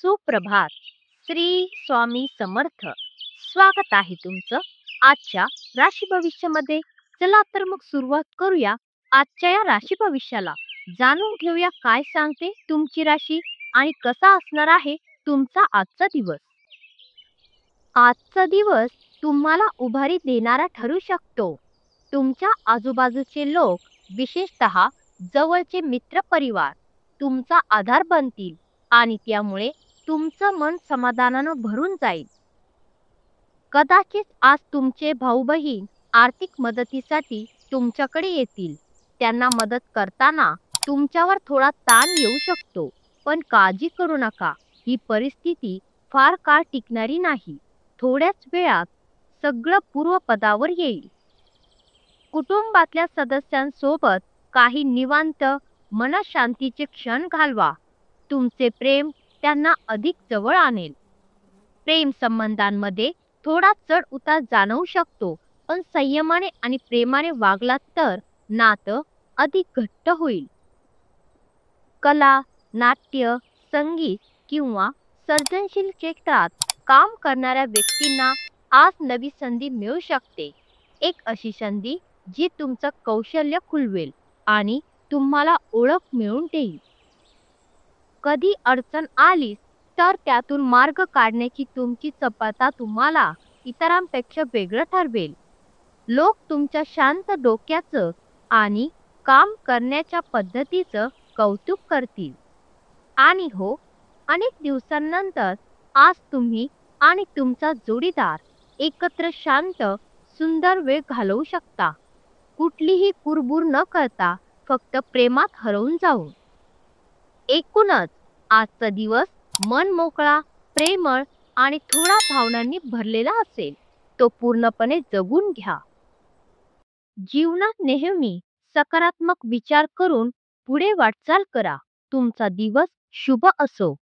सुप्रभात. श्री स्वामी समर्थ. स्वागत आहे तुमचं आजच्या राशी भविष्यामध्ये. चला तर मग सुरुवात करूया आजच्या या राशी भविष्याला. जाणून घेऊया काय सांगते तुमची राशी आणि कसा असणार आहे तुमचा आजचा दिवस. आजचा दिवस तुम्हाला उभारी देणारा ठरू शकतो. तुमच्या आजूबाजूचे लोक, विशेषतः जवळचे मित्र परिवार, तुमचा आधार बनतील आणि त्यामुळे तुमचं मन समाधानानं भरून जाईल. कदाचित आज तुमचे भाऊ बहीण आर्थिक मदतीसाठी तुमच्याकडे येतील. त्यांना मदत करताना तुमच्यावर थोडा ताण येऊ शकतो, पण काळजी करू नका. ही परिस्थिती फार काळ टिकणारी नाही. थोड्याच वेळात सगळं पूर्वपदावर येईल. कुटुंबातल्या सदस्यांसोबत काही निवांत मनशांतीचे क्षण घालवा. तुमचे प्रेम त्यांना अधिक जवळ आणेल. प्रेम संबंधांमध्ये थोडा चढ उतार जाणवू शकतो, पण संयमाने आणि प्रेमाने वागलात तर नातं अधिक घट्ट होईल. कला, नाट्य, संगीत किंवा सर्जनशील क्षेत्रात काम करणाऱ्या व्यक्तींना आज नवी संधी मिळू शकते. एक अशी संधी जी तुमचं कौशल्य खुलवेल आणि तुम्हाला ओळख मिळवून देईल. कधी अडचण आलीच तर त्यातून मार्ग काढण्याची तुमची चपळता तुम्हाला इतरांपेक्षा वेगळं ठरवेल. लोक तुमच्या शांत डोक्याचं आणि काम करण्याच्या पद्धतीचं कौतुक करतील. आणि हो, अनेक दिवसांनंतर आज तुम्ही आणि तुमचा जोडीदार एकत्र शांत सुंदर वेळ घालवू शकता. कुठलीही कुरबुर न करता फक्त प्रेमात हरवून जाऊन. एकूणच आजचा दिवस मन मोकळा, प्रेमळ आणि थोडा भावनांनी भरलेला असेल. तो पूर्णपणे जगून घ्या. जीवनात नेहमी सकारात्मक विचार करून पुढे वाटचाल करा. तुमचा दिवस शुभ असो.